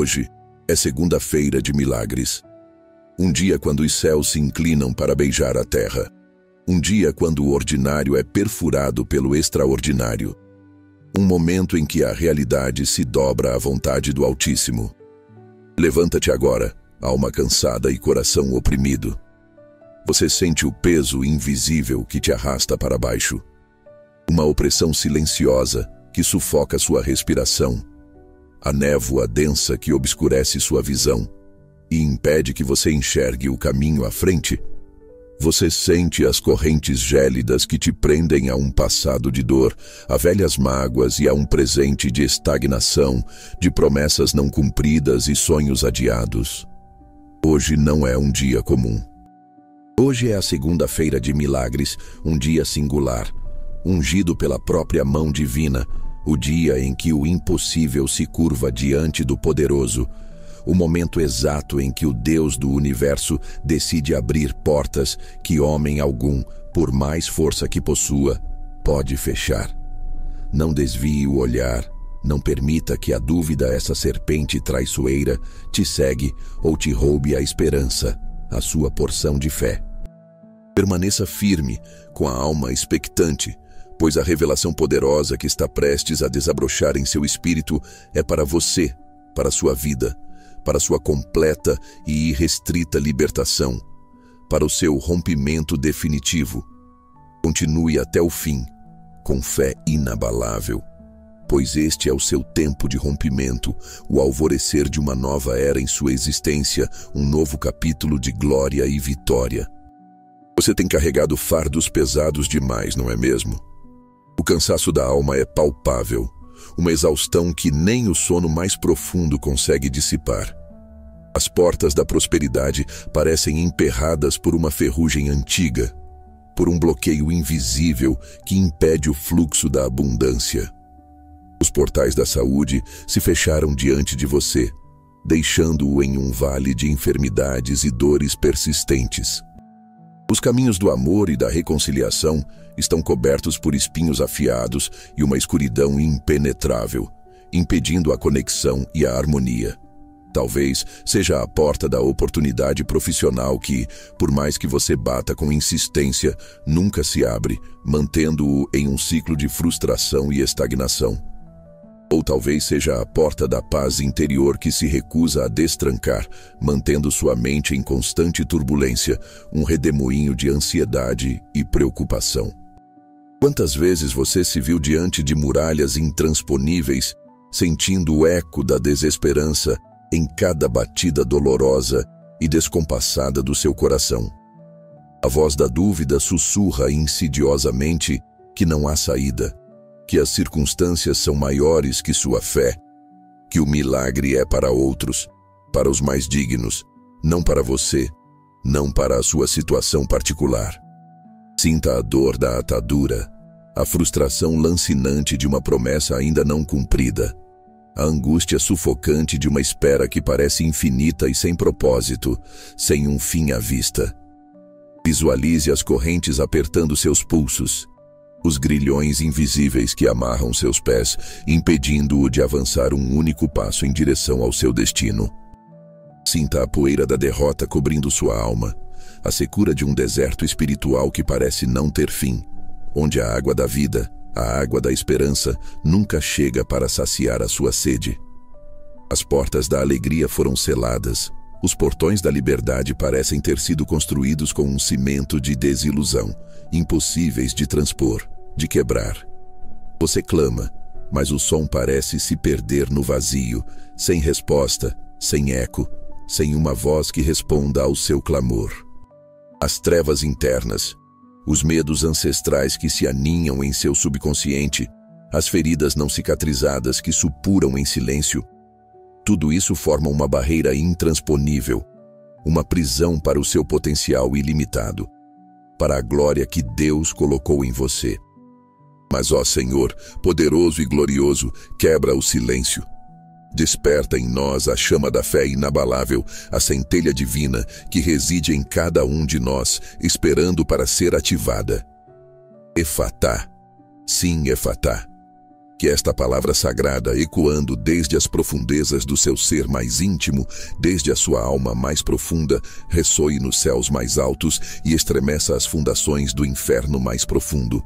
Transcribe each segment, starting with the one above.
Hoje é segunda-feira de milagres. Um dia quando os céus se inclinam para beijar a terra. Um dia quando o ordinário é perfurado pelo extraordinário. Um momento em que a realidade se dobra à vontade do Altíssimo. Levanta-te agora, alma cansada e coração oprimido. Você sente o peso invisível que te arrasta para baixo. Uma opressão silenciosa que sufoca sua respiração. A névoa densa que obscurece sua visão e impede que você enxergue o caminho à frente. Você sente as correntes gélidas que te prendem a um passado de dor, a velhas mágoas e a um presente de estagnação, de promessas não cumpridas e sonhos adiados. Hoje não é um dia comum. Hoje é a segunda-feira de milagres, um dia singular, ungido pela própria mão divina, o dia em que o impossível se curva diante do poderoso, o momento exato em que o Deus do universo decide abrir portas que homem algum, por mais força que possua, pode fechar. Não desvie o olhar, não permita que a dúvida, essa serpente traiçoeira, te cegue ou te roube a esperança, a sua porção de fé. Permaneça firme, com a alma expectante, pois a revelação poderosa que está prestes a desabrochar em seu espírito é para você, para sua vida, para sua completa e irrestrita libertação, para o seu rompimento definitivo. Continue até o fim, com fé inabalável, pois este é o seu tempo de rompimento, o alvorecer de uma nova era em sua existência, um novo capítulo de glória e vitória. Você tem carregado fardos pesados demais, não é mesmo? O cansaço da alma é palpável, uma exaustão que nem o sono mais profundo consegue dissipar. As portas da prosperidade parecem emperradas por uma ferrugem antiga, por um bloqueio invisível que impede o fluxo da abundância. Os portais da saúde se fecharam diante de você, deixando-o em um vale de enfermidades e dores persistentes. Os caminhos do amor e da reconciliação estão cobertos por espinhos afiados e uma escuridão impenetrável, impedindo a conexão e a harmonia. Talvez seja a porta da oportunidade profissional que, por mais que você bata com insistência, nunca se abre, mantendo-o em um ciclo de frustração e estagnação. Ou talvez seja a porta da paz interior que se recusa a destrancar, mantendo sua mente em constante turbulência, um redemoinho de ansiedade e preocupação. Quantas vezes você se viu diante de muralhas intransponíveis, sentindo o eco da desesperança em cada batida dolorosa e descompassada do seu coração? A voz da dúvida sussurra insidiosamente que não há saída, que as circunstâncias são maiores que sua fé, que o milagre é para outros, para os mais dignos, não para você, não para a sua situação particular. Sinta a dor da atadura, a frustração lancinante de uma promessa ainda não cumprida, a angústia sufocante de uma espera que parece infinita e sem propósito, sem um fim à vista. Visualize as correntes apertando seus pulsos, os grilhões invisíveis que amarram seus pés, impedindo-o de avançar um único passo em direção ao seu destino. Sinta a poeira da derrota cobrindo sua alma, a secura de um deserto espiritual que parece não ter fim, onde a água da vida, a água da esperança, nunca chega para saciar a sua sede. As portas da alegria foram seladas, os portões da liberdade parecem ter sido construídos com um cimento de desilusão, impossíveis de transpor, de quebrar. Você clama, mas o som parece se perder no vazio, sem resposta, sem eco, sem uma voz que responda ao seu clamor. As trevas internas, os medos ancestrais que se aninham em seu subconsciente, as feridas não cicatrizadas que supuram em silêncio, tudo isso forma uma barreira intransponível, uma prisão para o seu potencial ilimitado, para a glória que Deus colocou em você. Mas, ó Senhor, poderoso e glorioso, quebra o silêncio. Desperta em nós a chama da fé inabalável, a centelha divina que reside em cada um de nós, esperando para ser ativada. Efatá. Sim, Efatá. Que esta palavra sagrada, ecoando desde as profundezas do seu ser mais íntimo, desde a sua alma mais profunda, ressoe nos céus mais altos e estremeça as fundações do inferno mais profundo.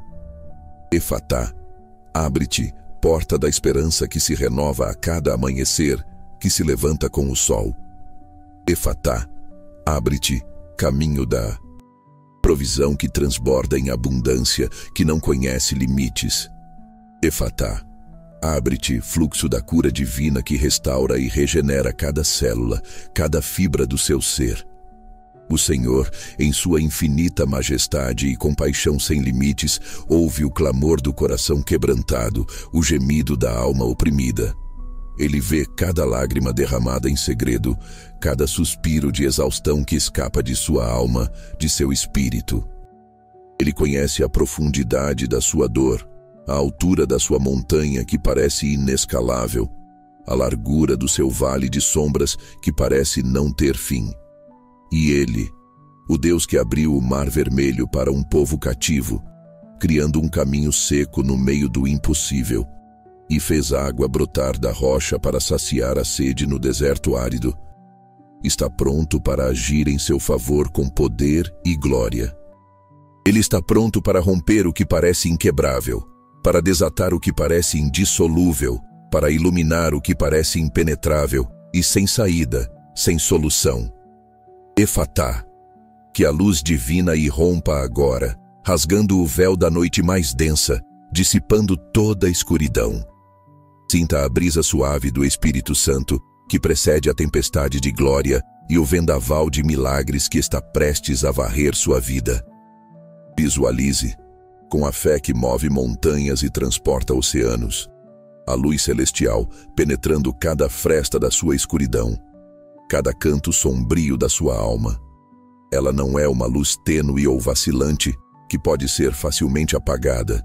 Efatá, abre-te, porta da esperança que se renova a cada amanhecer, que se levanta com o sol. Efatá, abre-te, caminho da provisão que transborda em abundância, que não conhece limites. Efatá, abre-te, fluxo da cura divina que restaura e regenera cada célula, cada fibra do seu ser. O Senhor, em sua infinita majestade e compaixão sem limites, ouve o clamor do coração quebrantado, o gemido da alma oprimida. Ele vê cada lágrima derramada em segredo, cada suspiro de exaustão que escapa de sua alma, de seu espírito. Ele conhece a profundidade da sua dor, a altura da sua montanha que parece inescalável, a largura do seu vale de sombras que parece não ter fim. E Ele, o Deus que abriu o mar vermelho para um povo cativo, criando um caminho seco no meio do impossível, e fez água brotar da rocha para saciar a sede no deserto árido, está pronto para agir em seu favor com poder e glória. Ele está pronto para romper o que parece inquebrável, para desatar o que parece indissolúvel, para iluminar o que parece impenetrável e sem saída, sem solução. Efatá, que a luz divina irrompa agora, rasgando o véu da noite mais densa, dissipando toda a escuridão. Sinta a brisa suave do Espírito Santo, que precede a tempestade de glória e o vendaval de milagres que está prestes a varrer sua vida. Visualize, com a fé que move montanhas e transporta oceanos, a luz celestial penetrando cada fresta da sua escuridão, cada canto sombrio da sua alma. Ela não é uma luz tênue ou vacilante que pode ser facilmente apagada,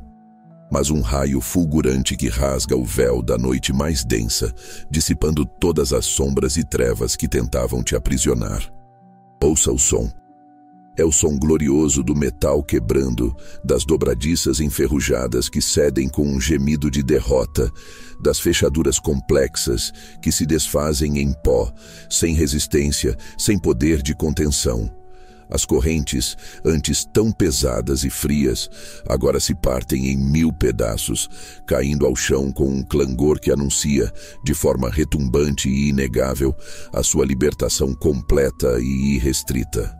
mas um raio fulgurante que rasga o véu da noite mais densa, dissipando todas as sombras e trevas que tentavam te aprisionar. Ouça o som. É o som glorioso do metal quebrando, das dobradiças enferrujadas que cedem com um gemido de derrota, das fechaduras complexas que se desfazem em pó, sem resistência, sem poder de contenção. As correntes, antes tão pesadas e frias, agora se partem em 1000 pedaços, caindo ao chão com um clangor que anuncia, de forma retumbante e inegável, a sua libertação completa e irrestrita.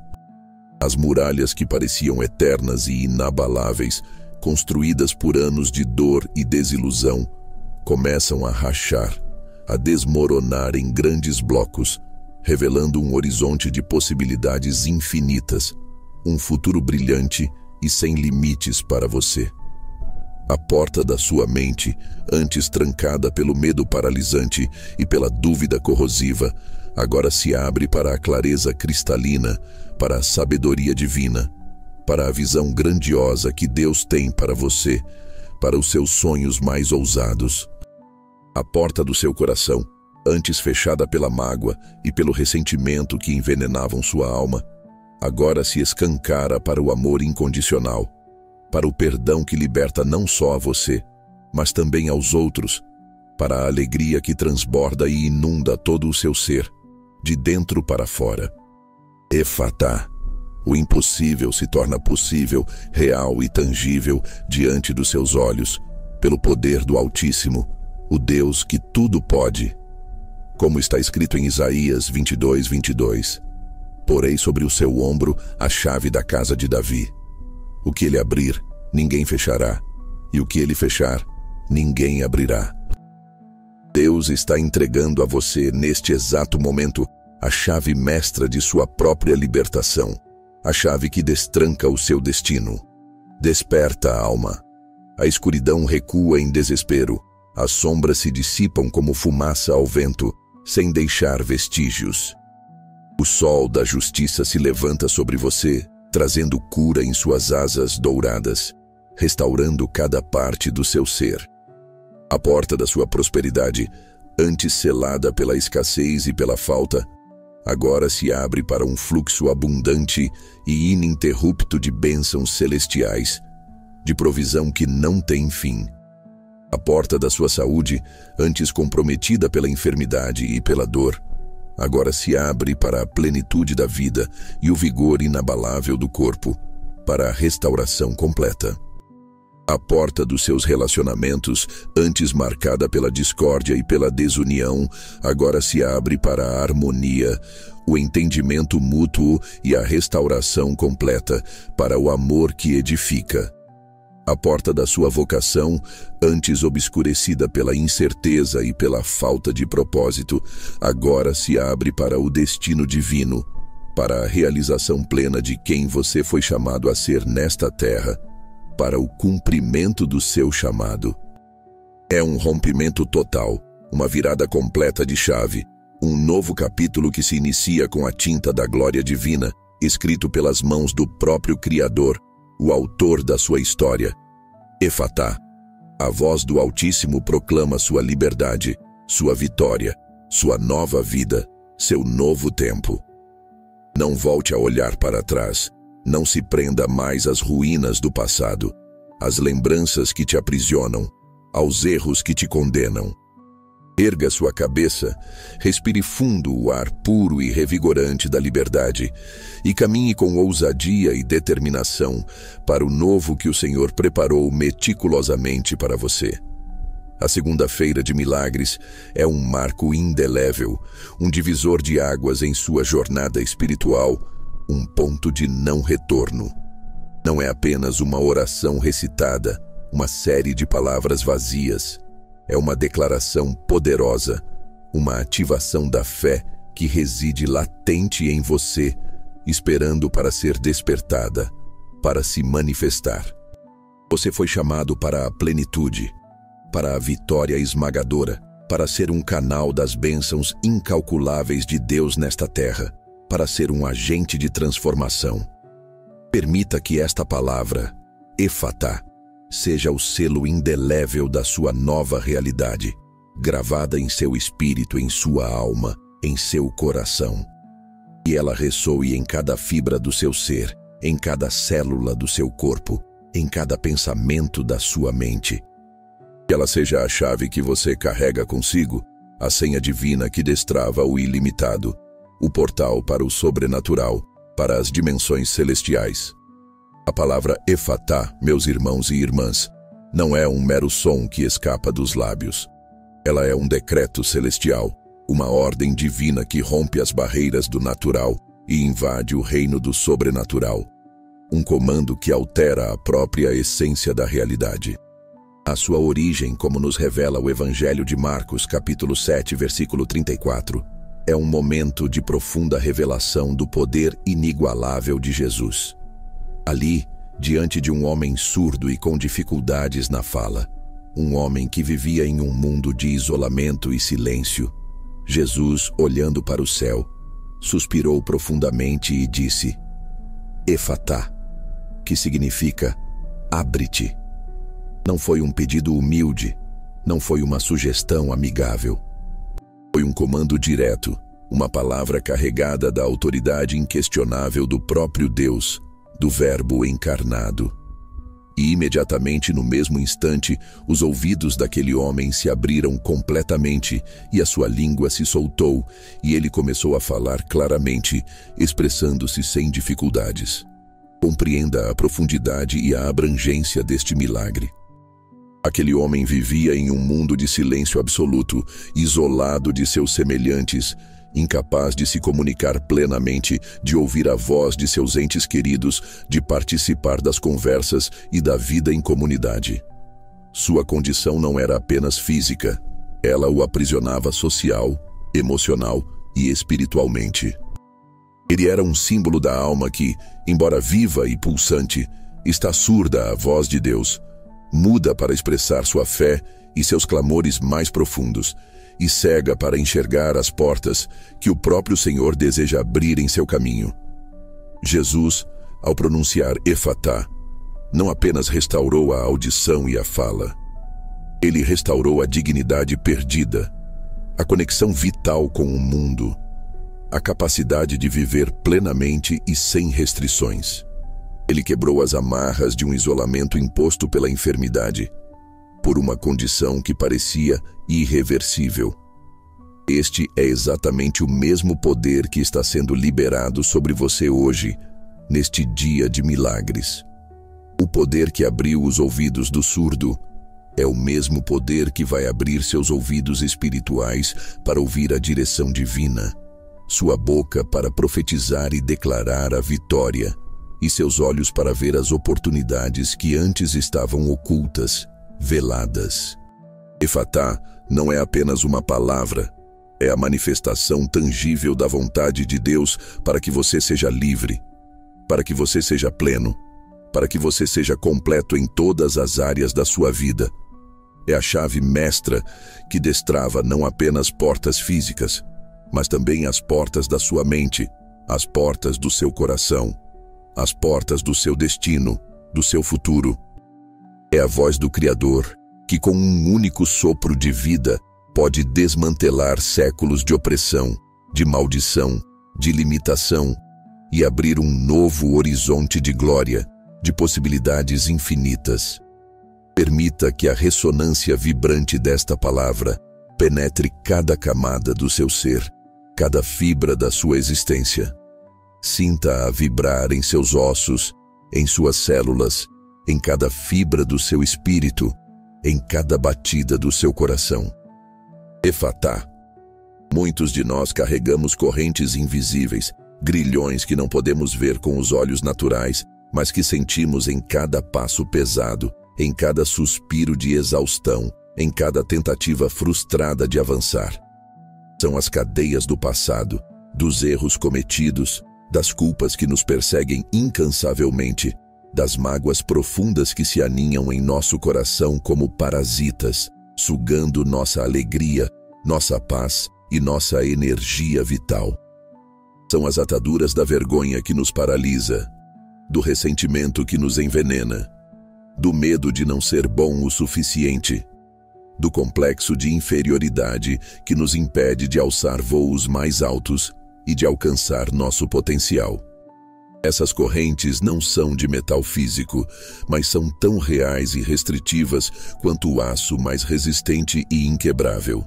As muralhas que pareciam eternas e inabaláveis, construídas por anos de dor e desilusão, começam a rachar, a desmoronar em grandes blocos, revelando um horizonte de possibilidades infinitas, um futuro brilhante e sem limites para você. A porta da sua mente, antes trancada pelo medo paralisante e pela dúvida corrosiva, agora se abre para a clareza cristalina, para a sabedoria divina, para a visão grandiosa que Deus tem para você, para os seus sonhos mais ousados. A porta do seu coração, antes fechada pela mágoa e pelo ressentimento que envenenavam sua alma, agora se escancara para o amor incondicional, para o perdão que liberta não só a você, mas também aos outros, para a alegria que transborda e inunda todo o seu ser, de dentro para fora. Efatá, o impossível se torna possível, real e tangível diante dos seus olhos, pelo poder do Altíssimo, o Deus que tudo pode. Como está escrito em Isaías 22:22, porei sobre o seu ombro a chave da casa de Davi. O que ele abrir, ninguém fechará, e o que ele fechar, ninguém abrirá. Deus está entregando a você, neste exato momento, a chave mestra de sua própria libertação, a chave que destranca o seu destino. Desperta, alma. A escuridão recua em desespero, as sombras se dissipam como fumaça ao vento, sem deixar vestígios. O sol da justiça se levanta sobre você, trazendo cura em suas asas douradas, restaurando cada parte do seu ser. A porta da sua prosperidade, antes selada pela escassez e pela falta, agora se abre para um fluxo abundante e ininterrupto de bênçãos celestiais, de provisão que não tem fim. A porta da sua saúde, antes comprometida pela enfermidade e pela dor, agora se abre para a plenitude da vida e o vigor inabalável do corpo, para a restauração completa. A porta dos seus relacionamentos, antes marcada pela discórdia e pela desunião, agora se abre para a harmonia, o entendimento mútuo e a restauração completa, para o amor que edifica. A porta da sua vocação, antes obscurecida pela incerteza e pela falta de propósito, agora se abre para o destino divino, para a realização plena de quem você foi chamado a ser nesta terra, para o cumprimento do seu chamado. É um rompimento total, uma virada completa de chave, um novo capítulo que se inicia com a tinta da glória divina, escrito pelas mãos do próprio Criador, o autor da sua história. Efatá, a voz do Altíssimo proclama sua liberdade, sua vitória, sua nova vida, seu novo tempo. Não volte a olhar para trás, não se prenda mais às ruínas do passado, às lembranças que te aprisionam, aos erros que te condenam. Erga sua cabeça, respire fundo o ar puro e revigorante da liberdade e caminhe com ousadia e determinação para o novo que o Senhor preparou meticulosamente para você. A segunda-feira de milagres é um marco indelével, um divisor de águas em sua jornada espiritual, um ponto de não retorno. Não é apenas uma oração recitada, uma série de palavras vazias. É uma declaração poderosa, uma ativação da fé que reside latente em você, esperando para ser despertada, para se manifestar. Você foi chamado para a plenitude, para a vitória esmagadora, para ser um canal das bênçãos incalculáveis de Deus nesta terra, para ser um agente de transformação. Permita que esta palavra, Efatá, seja o selo indelével da sua nova realidade, gravada em seu espírito, em sua alma, em seu coração. E ela ressoe em cada fibra do seu ser, em cada célula do seu corpo, em cada pensamento da sua mente. Que ela seja a chave que você carrega consigo, a senha divina que destrava o ilimitado, o portal para o sobrenatural, para as dimensões celestiais. A palavra Efatá, meus irmãos e irmãs, não é um mero som que escapa dos lábios. Ela é um decreto celestial, uma ordem divina que rompe as barreiras do natural e invade o reino do sobrenatural. Um comando que altera a própria essência da realidade. A sua origem, como nos revela o Evangelho de Marcos, capítulo 7, versículo 34, é um momento de profunda revelação do poder inigualável de Jesus. Ali, diante de um homem surdo e com dificuldades na fala, um homem que vivia em um mundo de isolamento e silêncio, Jesus, olhando para o céu, suspirou profundamente e disse: Efatá, que significa abre-te. Não foi um pedido humilde, não foi uma sugestão amigável. Foi um comando direto, uma palavra carregada da autoridade inquestionável do próprio Deus, do Verbo encarnado. E imediatamente no mesmo instante, os ouvidos daquele homem se abriram completamente e a sua língua se soltou e ele começou a falar claramente, expressando-se sem dificuldades. Compreenda a profundidade e a abrangência deste milagre. Aquele homem vivia em um mundo de silêncio absoluto, isolado de seus semelhantes, incapaz de se comunicar plenamente, de ouvir a voz de seus entes queridos, de participar das conversas e da vida em comunidade. Sua condição não era apenas física, ela o aprisionava social, emocional e espiritualmente. Ele era um símbolo da alma que, embora viva e pulsante, está surda à voz de Deus, muda para expressar sua fé e seus clamores mais profundos, e cega para enxergar as portas que o próprio Senhor deseja abrir em seu caminho. Jesus, ao pronunciar Efatá, não apenas restaurou a audição e a fala. Ele restaurou a dignidade perdida, a conexão vital com o mundo, a capacidade de viver plenamente e sem restrições. Ele quebrou as amarras de um isolamento imposto pela enfermidade. por uma condição que parecia irreversível. Este é exatamente o mesmo poder que está sendo liberado sobre você hoje, neste dia de milagres. O poder que abriu os ouvidos do surdo é o mesmo poder que vai abrir seus ouvidos espirituais para ouvir a direção divina, sua boca para profetizar e declarar a vitória, e seus olhos para ver as oportunidades que antes estavam ocultas, veladas. Efatá não é apenas uma palavra, é a manifestação tangível da vontade de Deus para que você seja livre, para que você seja pleno, para que você seja completo em todas as áreas da sua vida. É a chave mestra que destrava não apenas portas físicas, mas também as portas da sua mente, as portas do seu coração, as portas do seu destino, do seu futuro. É a voz do Criador que, com um único sopro de vida, pode desmantelar séculos de opressão, de maldição, de limitação e abrir um novo horizonte de glória, de possibilidades infinitas. Permita que a ressonância vibrante desta palavra penetre cada camada do seu ser, cada fibra da sua existência. Sinta-a vibrar em seus ossos, em suas células, em cada fibra do seu espírito, em cada batida do seu coração. Efatá. Muitos de nós carregamos correntes invisíveis, grilhões que não podemos ver com os olhos naturais, mas que sentimos em cada passo pesado, em cada suspiro de exaustão, em cada tentativa frustrada de avançar. São as cadeias do passado, dos erros cometidos, das culpas que nos perseguem incansavelmente, das mágoas profundas que se aninham em nosso coração como parasitas, sugando nossa alegria, nossa paz e nossa energia vital. São as ataduras da vergonha que nos paralisa, do ressentimento que nos envenena, do medo de não ser bom o suficiente, do complexo de inferioridade que nos impede de alçar voos mais altos e de alcançar nosso potencial. Essas correntes não são de metal físico, mas são tão reais e restritivas quanto o aço mais resistente e inquebrável.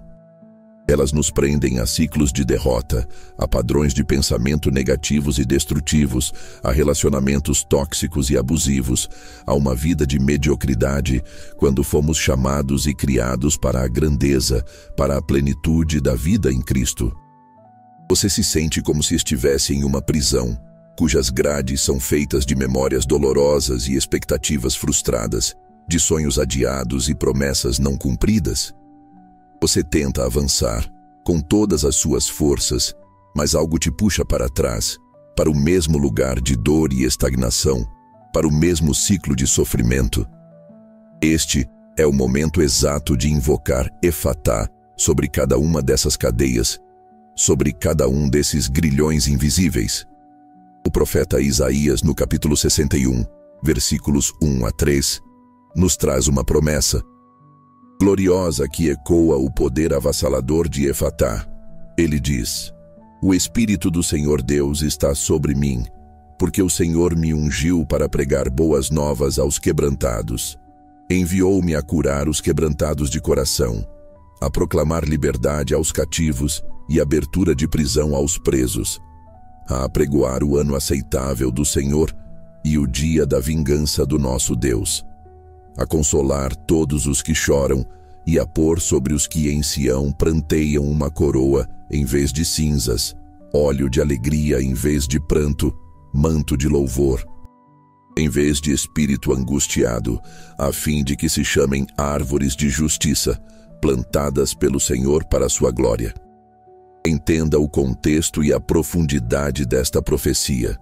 Elas nos prendem a ciclos de derrota, a padrões de pensamento negativos e destrutivos, a relacionamentos tóxicos e abusivos, a uma vida de mediocridade, quando fomos chamados e criados para a grandeza, para a plenitude da vida em Cristo. Você se sente como se estivesse em uma prisão, cujas grades são feitas de memórias dolorosas e expectativas frustradas, de sonhos adiados e promessas não cumpridas? Você tenta avançar, com todas as suas forças, mas algo te puxa para trás, para o mesmo lugar de dor e estagnação, para o mesmo ciclo de sofrimento. Este é o momento exato de invocar Efatá sobre cada uma dessas cadeias, sobre cada um desses grilhões invisíveis. O profeta Isaías, no capítulo 61, versículos 1 a 3, nos traz uma promessa gloriosa que ecoa o poder avassalador de Efatá. Ele diz: "O Espírito do Senhor Deus está sobre mim, porque o Senhor me ungiu para pregar boas novas aos quebrantados. Enviou-me a curar os quebrantados de coração, a proclamar liberdade aos cativos e abertura de prisão aos presos, a apregoar o ano aceitável do Senhor e o dia da vingança do nosso Deus, a consolar todos os que choram e a pôr sobre os que em Sião pranteiam uma coroa em vez de cinzas, óleo de alegria em vez de pranto, manto de louvor, em vez de espírito angustiado, a fim de que se chamem árvores de justiça, plantadas pelo Senhor para a sua glória." Entenda o contexto e a profundidade desta profecia.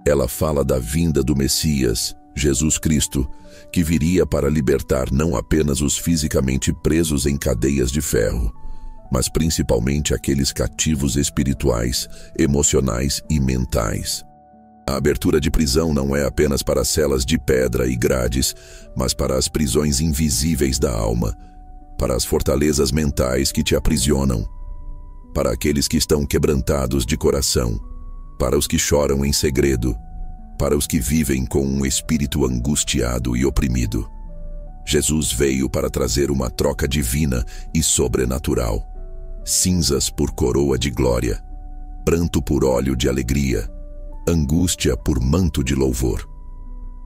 Ela fala da vinda do Messias, Jesus Cristo, que viria para libertar não apenas os fisicamente presos em cadeias de ferro, mas principalmente aqueles cativos espirituais, emocionais e mentais. A abertura de prisão não é apenas para celas de pedra e grades, mas para as prisões invisíveis da alma, para as fortalezas mentais que te aprisionam, para aqueles que estão quebrantados de coração, para os que choram em segredo, para os que vivem com um espírito angustiado e oprimido. Jesus veio para trazer uma troca divina e sobrenatural. Cinzas por coroa de glória, pranto por óleo de alegria, angústia por manto de louvor.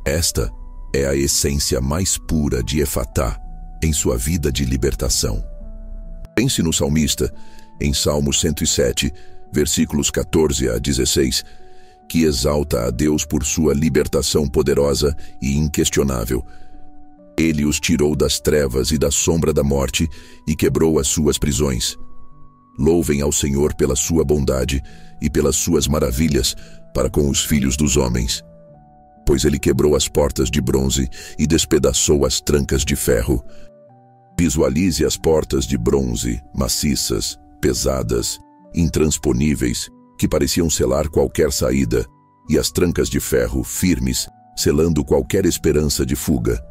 Esta é a essência mais pura de Efatá em sua vida de libertação. Pense no salmista, em Salmo 107, versículos 14 a 16, que exalta a Deus por sua libertação poderosa e inquestionável. Ele os tirou das trevas e da sombra da morte e quebrou as suas prisões. Louvem ao Senhor pela sua bondade e pelas suas maravilhas para com os filhos dos homens. Pois ele quebrou as portas de bronze e despedaçou as trancas de ferro. Visualize as portas de bronze, maciças, pesadas, intransponíveis, que pareciam selar qualquer saída, e as trancas de ferro, firmes, selando qualquer esperança de fuga.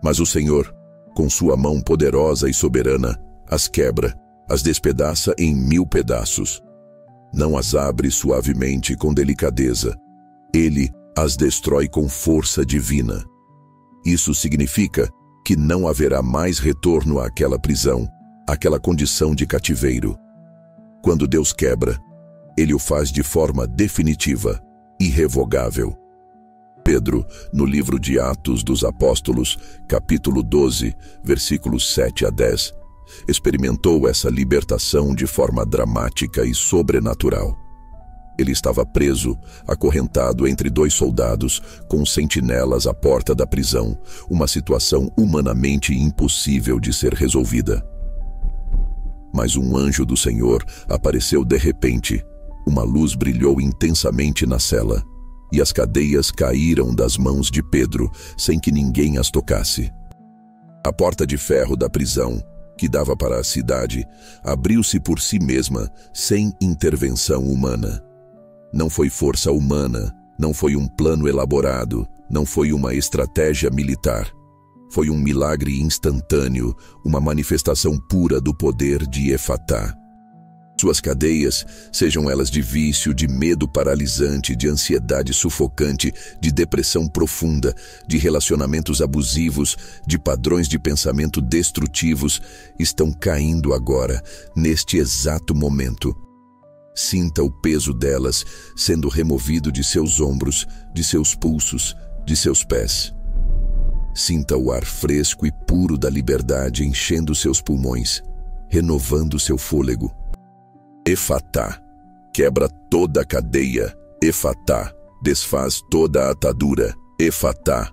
Mas o Senhor, com sua mão poderosa e soberana, as quebra, as despedaça em 1000 pedaços. Não as abre suavemente com delicadeza. Ele as destrói com força divina. Isso significa que não haverá mais retorno àquela prisão, àquela condição de cativeiro. Quando Deus quebra, Ele o faz de forma definitiva, irrevogável. Pedro, no livro de Atos dos Apóstolos, capítulo 12, versículos 7 a 10, experimentou essa libertação de forma dramática e sobrenatural. Ele estava preso, acorrentado entre 2 soldados, com sentinelas à porta da prisão, uma situação humanamente impossível de ser resolvida. Mas um anjo do Senhor apareceu de repente. Uma luz brilhou intensamente na cela, e as cadeias caíram das mãos de Pedro, sem que ninguém as tocasse. A porta de ferro da prisão, que dava para a cidade, abriu-se por si mesma, sem intervenção humana. Não foi força humana, não foi um plano elaborado, não foi uma estratégia militar. Foi um milagre instantâneo, uma manifestação pura do poder de Efatá. Suas cadeias, sejam elas de vício, de medo paralisante, de ansiedade sufocante, de depressão profunda, de relacionamentos abusivos, de padrões de pensamento destrutivos, estão caindo agora, neste exato momento. Sinta o peso delas sendo removido de seus ombros, de seus pulsos, de seus pés. Sinta o ar fresco e puro da liberdade enchendo seus pulmões, renovando seu fôlego. Efatá, quebra toda a cadeia. Efatá, desfaz toda a atadura. Efatá,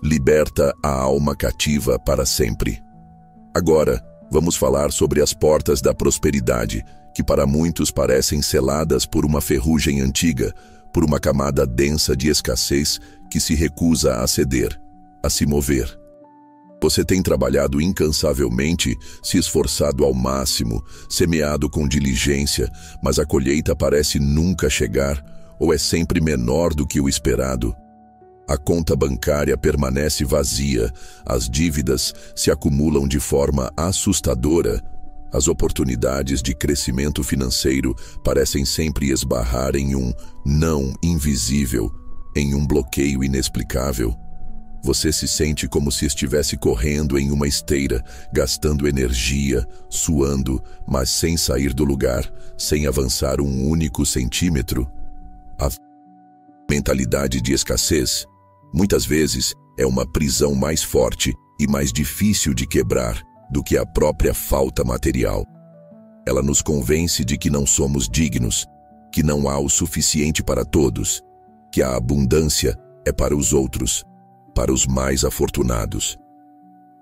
liberta a alma cativa para sempre. Agora, vamos falar sobre as portas da prosperidade, que para muitos parecem seladas por uma ferrugem antiga, por uma camada densa de escassez que se recusa a ceder, a se mover. Você tem trabalhado incansavelmente, se esforçado ao máximo, semeado com diligência, mas a colheita parece nunca chegar, ou é sempre menor do que o esperado. A conta bancária permanece vazia, as dívidas se acumulam de forma assustadora, as oportunidades de crescimento financeiro parecem sempre esbarrar em um não invisível, em um bloqueio inexplicável. Você se sente como se estivesse correndo em uma esteira, gastando energia, suando, mas sem sair do lugar, sem avançar um único centímetro. A mentalidade de escassez, muitas vezes, é uma prisão mais forte e mais difícil de quebrar do que a própria falta material. Ela nos convence de que não somos dignos, que não há o suficiente para todos, que a abundância é para os outros, para os mais afortunados.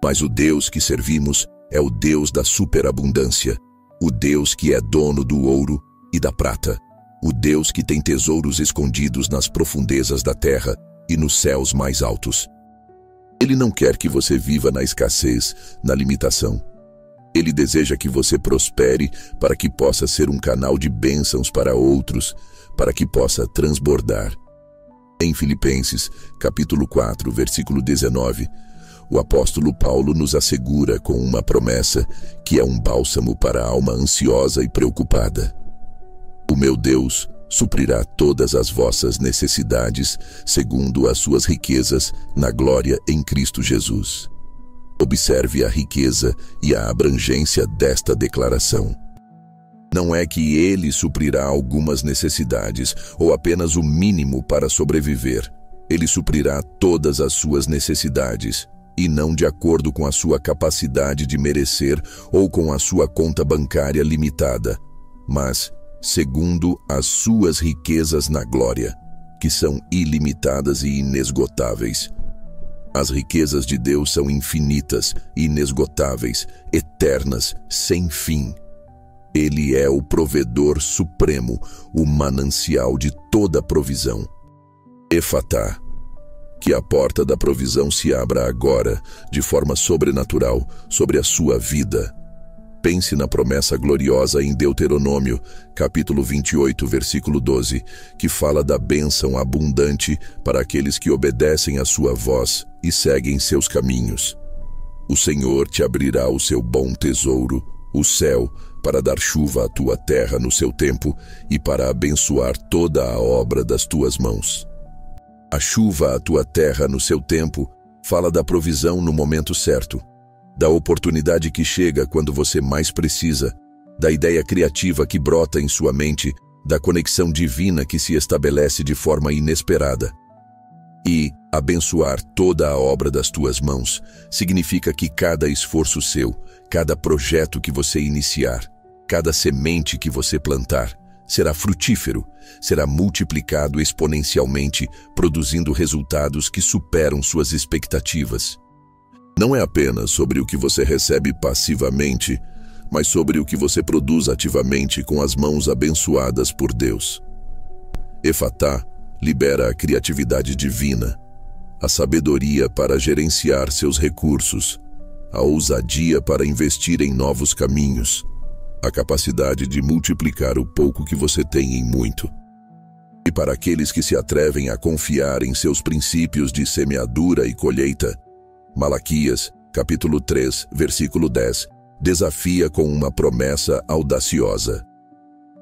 Mas o Deus que servimos é o Deus da superabundância, o Deus que é dono do ouro e da prata, o Deus que tem tesouros escondidos nas profundezas da terra e nos céus mais altos. Ele não quer que você viva na escassez, na limitação. Ele deseja que você prospere para que possa ser um canal de bênçãos para outros, para que possa transbordar. Em Filipenses, capítulo 4, versículo 19, o apóstolo Paulo nos assegura com uma promessa que é um bálsamo para a alma ansiosa e preocupada. O meu Deus suprirá todas as vossas necessidades, segundo as suas riquezas, na glória em Cristo Jesus. Observe a riqueza e a abrangência desta declaração. Não é que ele suprirá algumas necessidades ou apenas o mínimo para sobreviver. Ele suprirá todas as suas necessidades, e não de acordo com a sua capacidade de merecer ou com a sua conta bancária limitada, mas segundo as suas riquezas na glória, que são ilimitadas e inesgotáveis. As riquezas de Deus são infinitas, inesgotáveis, eternas, sem fim. Ele é o provedor supremo, o manancial de toda provisão. Efatá. Que a porta da provisão se abra agora, de forma sobrenatural, sobre a sua vida. Pense na promessa gloriosa em Deuteronômio, capítulo 28, versículo 12, que fala da bênção abundante para aqueles que obedecem à sua voz e seguem seus caminhos. O Senhor te abrirá o seu bom tesouro, o céu, para dar chuva à tua terra no seu tempo e para abençoar toda a obra das tuas mãos. A chuva à tua terra no seu tempo fala da provisão no momento certo, da oportunidade que chega quando você mais precisa, da ideia criativa que brota em sua mente, da conexão divina que se estabelece de forma inesperada. E abençoar toda a obra das tuas mãos significa que cada esforço seu, cada projeto que você iniciar, cada semente que você plantar, será frutífero, será multiplicado exponencialmente, produzindo resultados que superam suas expectativas. Não é apenas sobre o que você recebe passivamente, mas sobre o que você produz ativamente com as mãos abençoadas por Deus. Efatá libera a criatividade divina, a sabedoria para gerenciar seus recursos, a ousadia para investir em novos caminhos, a capacidade de multiplicar o pouco que você tem em muito. E para aqueles que se atrevem a confiar em seus princípios de semeadura e colheita, Malaquias, capítulo 3, versículo 10, desafia com uma promessa audaciosa.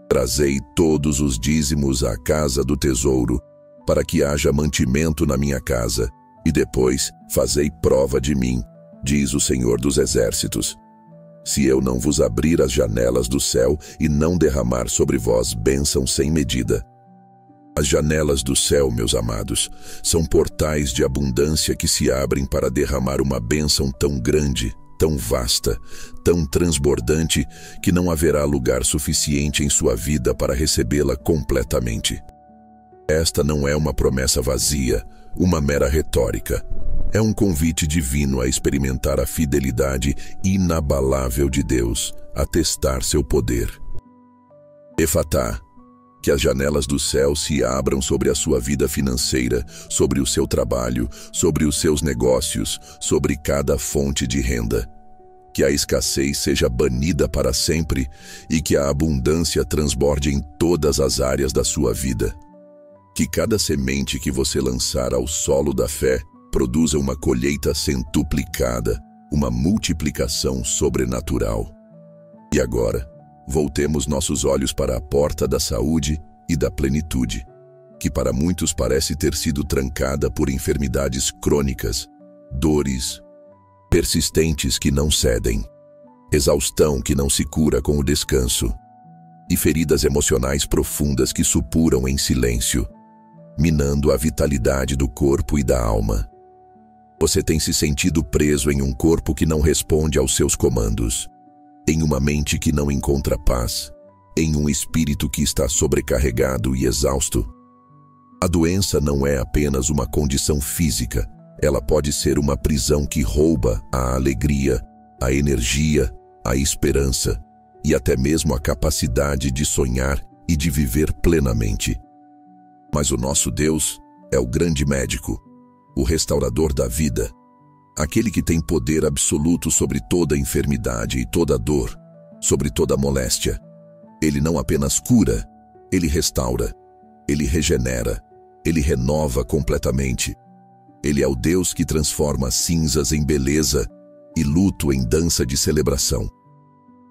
Trazei todos os dízimos à casa do tesouro, para que haja mantimento na minha casa, e depois fazei prova de mim, diz o Senhor dos Exércitos. Se eu não vos abrir as janelas do céu e não derramar sobre vós bênção sem medida. As janelas do céu, meus amados, são portais de abundância que se abrem para derramar uma bênção tão grande, tão vasta, tão transbordante, que não haverá lugar suficiente em sua vida para recebê-la completamente. Esta não é uma promessa vazia, uma mera retórica. É um convite divino a experimentar a fidelidade inabalável de Deus, a testar seu poder. Efatá, que as janelas do céu se abram sobre a sua vida financeira, sobre o seu trabalho, sobre os seus negócios, sobre cada fonte de renda. Que a escassez seja banida para sempre e que a abundância transborde em todas as áreas da sua vida. Que cada semente que você lançar ao solo da fé produza uma colheita centuplicada, uma multiplicação sobrenatural. E agora, voltemos nossos olhos para a porta da saúde e da plenitude, que para muitos parece ter sido trancada por enfermidades crônicas, dores persistentes que não cedem, exaustão que não se cura com o descanso, e feridas emocionais profundas que supuram em silêncio, minando a vitalidade do corpo e da alma. Você tem se sentido preso em um corpo que não responde aos seus comandos, em uma mente que não encontra paz, em um espírito que está sobrecarregado e exausto. A doença não é apenas uma condição física, ela pode ser uma prisão que rouba a alegria, a energia, a esperança e até mesmo a capacidade de sonhar e de viver plenamente. Mas o nosso Deus é o grande médico, o restaurador da vida, aquele que tem poder absoluto sobre toda enfermidade e toda dor, sobre toda moléstia. Ele não apenas cura, ele restaura, ele regenera, ele renova completamente. Ele é o Deus que transforma cinzas em beleza e luto em dança de celebração.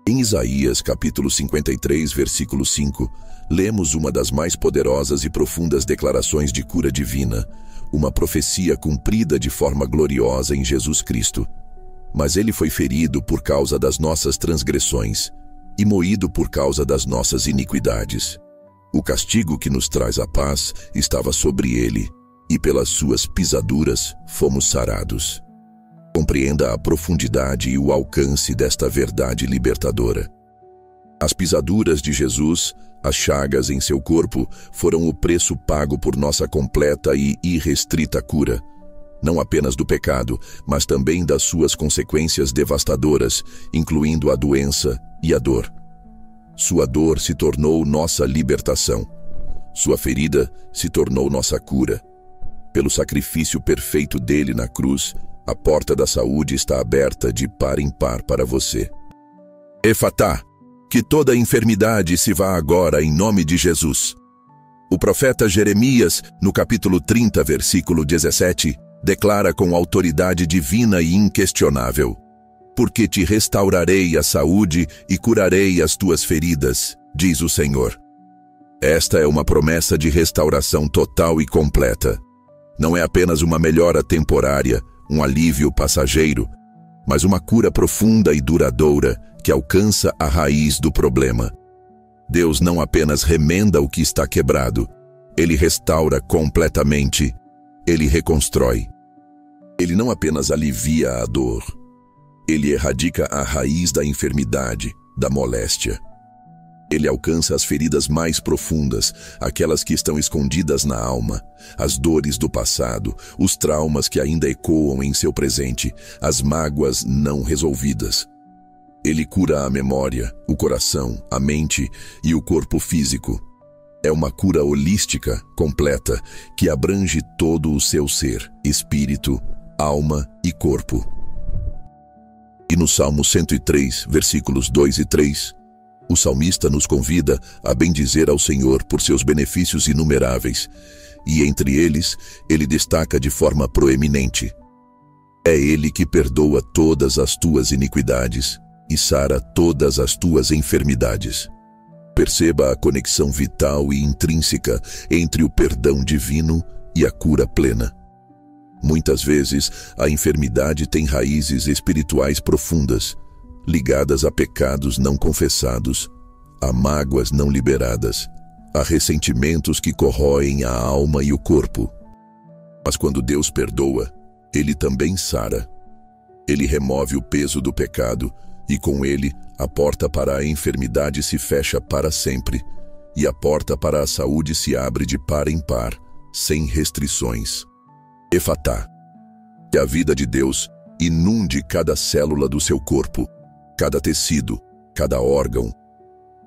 Em Isaías, capítulo 53, versículo 5, lemos uma das mais poderosas e profundas declarações de cura divina, uma profecia cumprida de forma gloriosa em Jesus Cristo. Mas ele foi ferido por causa das nossas transgressões e moído por causa das nossas iniquidades. O castigo que nos traz a paz estava sobre ele, e pelas suas pisaduras fomos sarados. Compreenda a profundidade e o alcance desta verdade libertadora. As pisaduras de Jesus, as chagas em seu corpo, foram o preço pago por nossa completa e irrestrita cura, não apenas do pecado, mas também das suas consequências devastadoras, incluindo a doença e a dor. Sua dor se tornou nossa libertação. Sua ferida se tornou nossa cura. Pelo sacrifício perfeito dele na cruz, a porta da saúde está aberta de par em par para você. Efatá, que toda enfermidade se vá agora em nome de Jesus. O profeta Jeremias, no capítulo 30, versículo 17, declara com autoridade divina e inquestionável: porque te restaurarei a saúde e curarei as tuas feridas, diz o Senhor. Esta é uma promessa de restauração total e completa. Não é apenas uma melhora temporária, um alívio passageiro, mas uma cura profunda e duradoura que alcança a raiz do problema. Deus não apenas remenda o que está quebrado, Ele restaura completamente, Ele reconstrói. Ele não apenas alivia a dor, Ele erradica a raiz da enfermidade, da moléstia. Ele alcança as feridas mais profundas, aquelas que estão escondidas na alma, as dores do passado, os traumas que ainda ecoam em seu presente, as mágoas não resolvidas. Ele cura a memória, o coração, a mente e o corpo físico. É uma cura holística, completa, que abrange todo o seu ser, espírito, alma e corpo. E no Salmo 103, versículos 2 e 3, o salmista nos convida a bendizer ao Senhor por seus benefícios inumeráveis, e entre eles, ele destaca de forma proeminente: é Ele que perdoa todas as tuas iniquidades e sara todas as tuas enfermidades. Perceba a conexão vital e intrínseca entre o perdão divino e a cura plena. Muitas vezes, a enfermidade tem raízes espirituais profundas, ligadas a pecados não confessados, a mágoas não liberadas, a ressentimentos que corroem a alma e o corpo. Mas quando Deus perdoa, Ele também sara. Ele remove o peso do pecado e com ele a porta para a enfermidade se fecha para sempre e a porta para a saúde se abre de par em par, sem restrições. Efatá. Que a vida de Deus inunde cada célula do seu corpo, cada tecido, cada órgão.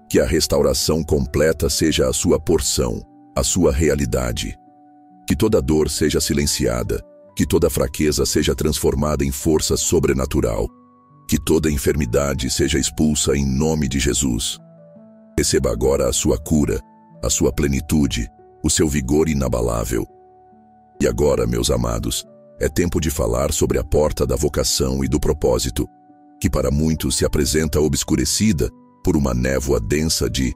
Que a restauração completa seja a sua porção, a sua realidade. Que toda dor seja silenciada, que toda fraqueza seja transformada em força sobrenatural. Que toda enfermidade seja expulsa em nome de Jesus. Receba agora a sua cura, a sua plenitude, o seu vigor inabalável. E agora, meus amados, é tempo de falar sobre a porta da vocação e do propósito, que para muitos se apresenta obscurecida por uma névoa densa de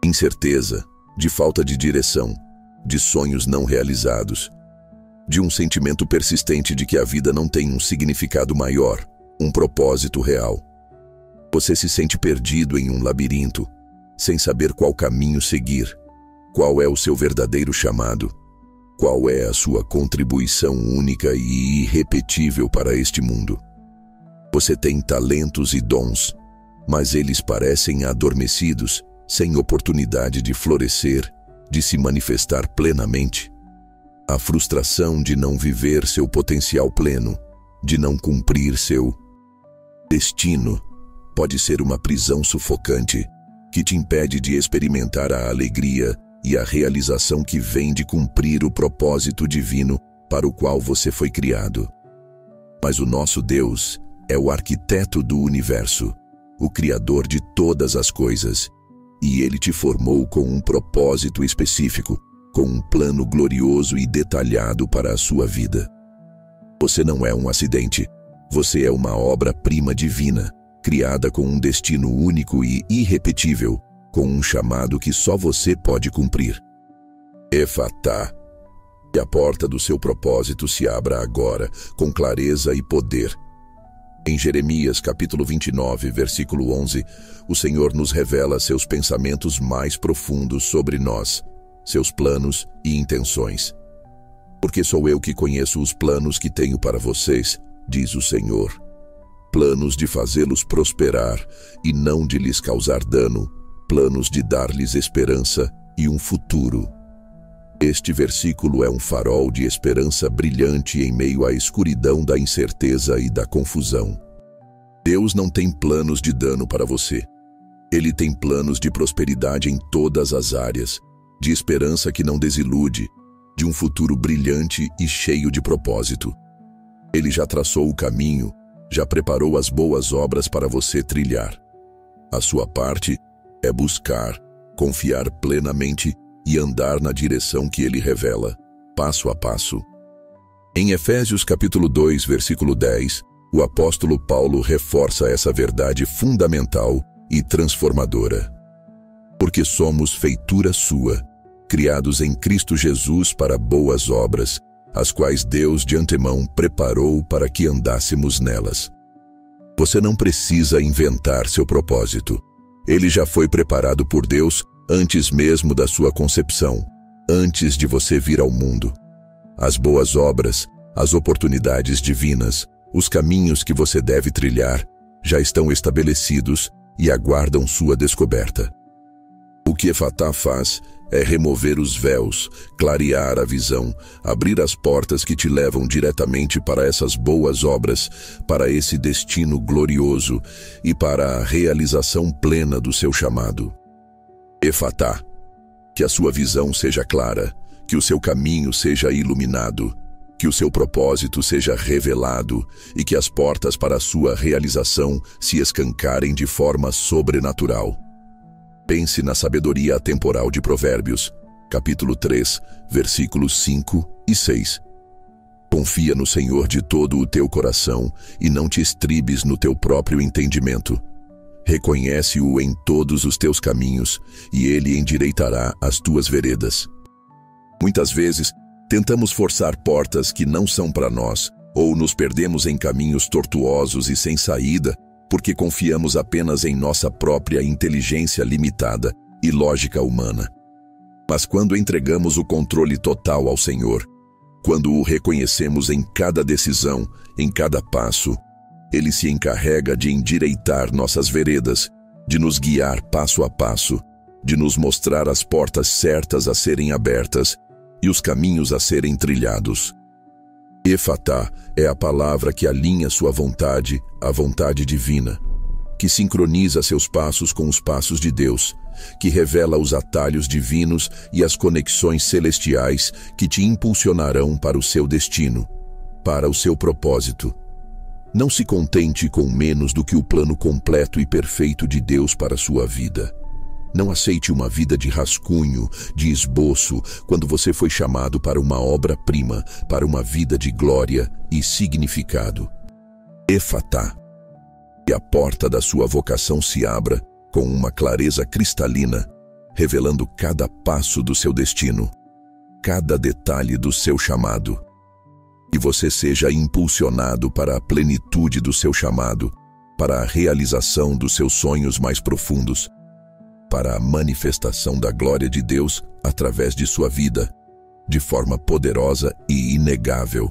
incerteza, de falta de direção, de sonhos não realizados, de um sentimento persistente de que a vida não tem um significado maior, um propósito real. Você se sente perdido em um labirinto, sem saber qual caminho seguir, qual é o seu verdadeiro chamado, qual é a sua contribuição única e irrepetível para este mundo. Você tem talentos e dons, mas eles parecem adormecidos, sem oportunidade de florescer, de se manifestar plenamente. A frustração de não viver seu potencial pleno, de não cumprir seu destino, pode ser uma prisão sufocante que te impede de experimentar a alegria e a realização que vem de cumprir o propósito divino para o qual você foi criado. Mas o nosso Deus é o arquiteto do universo, o criador de todas as coisas, e Ele te formou com um propósito específico, com um plano glorioso e detalhado para a sua vida. Você não é um acidente, você é uma obra-prima divina, criada com um destino único e irrepetível, com um chamado que só você pode cumprir. Efatá. Que a porta do seu propósito se abra agora, com clareza e poder. Em Jeremias capítulo 29, versículo 11, o Senhor nos revela seus pensamentos mais profundos sobre nós, seus planos e intenções. Porque sou eu que conheço os planos que tenho para vocês, diz o Senhor. Planos de fazê-los prosperar e não de lhes causar dano, planos de dar-lhes esperança e um futuro. Este versículo é um farol de esperança brilhante em meio à escuridão da incerteza e da confusão. Deus não tem planos de dano para você. Ele tem planos de prosperidade em todas as áreas, de esperança que não desilude, de um futuro brilhante e cheio de propósito. Ele já traçou o caminho, já preparou as boas obras para você trilhar. A sua parte é buscar, confiar plenamente e andar na direção que ele revela, passo a passo. Em Efésios capítulo 2, versículo 10, o apóstolo Paulo reforça essa verdade fundamental e transformadora. Porque somos feitura sua, criados em Cristo Jesus para boas obras, as quais Deus de antemão preparou para que andássemos nelas. Você não precisa inventar seu propósito. Ele já foi preparado por Deus antes mesmo da sua concepção, antes de você vir ao mundo. As boas obras, as oportunidades divinas, os caminhos que você deve trilhar, já estão estabelecidos e aguardam sua descoberta. O que Efatá faz é remover os véus, clarear a visão, abrir as portas que te levam diretamente para essas boas obras, para esse destino glorioso e para a realização plena do seu chamado. Efatá, que a sua visão seja clara, que o seu caminho seja iluminado, que o seu propósito seja revelado e que as portas para a sua realização se escancarem de forma sobrenatural. Pense na sabedoria atemporal de Provérbios, capítulo 3, versículos 5 e 6. Confia no Senhor de todo o teu coração e não te estribes no teu próprio entendimento. Reconhece-o em todos os teus caminhos, e ele endireitará as tuas veredas. Muitas vezes, tentamos forçar portas que não são para nós, ou nos perdemos em caminhos tortuosos e sem saída, porque confiamos apenas em nossa própria inteligência limitada e lógica humana. Mas quando entregamos o controle total ao Senhor, quando o reconhecemos em cada decisão, em cada passo, Ele se encarrega de endireitar nossas veredas, de nos guiar passo a passo, de nos mostrar as portas certas a serem abertas e os caminhos a serem trilhados. Efatá é a palavra que alinha sua vontade à vontade divina, que sincroniza seus passos com os passos de Deus, que revela os atalhos divinos e as conexões celestiais que te impulsionarão para o seu destino, para o seu propósito. Não se contente com menos do que o plano completo e perfeito de Deus para a sua vida. Não aceite uma vida de rascunho, de esboço, quando você foi chamado para uma obra-prima, para uma vida de glória e significado. Efatá. Que a porta da sua vocação se abra com uma clareza cristalina, revelando cada passo do seu destino, cada detalhe do seu chamado. Que você seja impulsionado para a plenitude do seu chamado, para a realização dos seus sonhos mais profundos, para a manifestação da glória de Deus através de sua vida, de forma poderosa e inegável.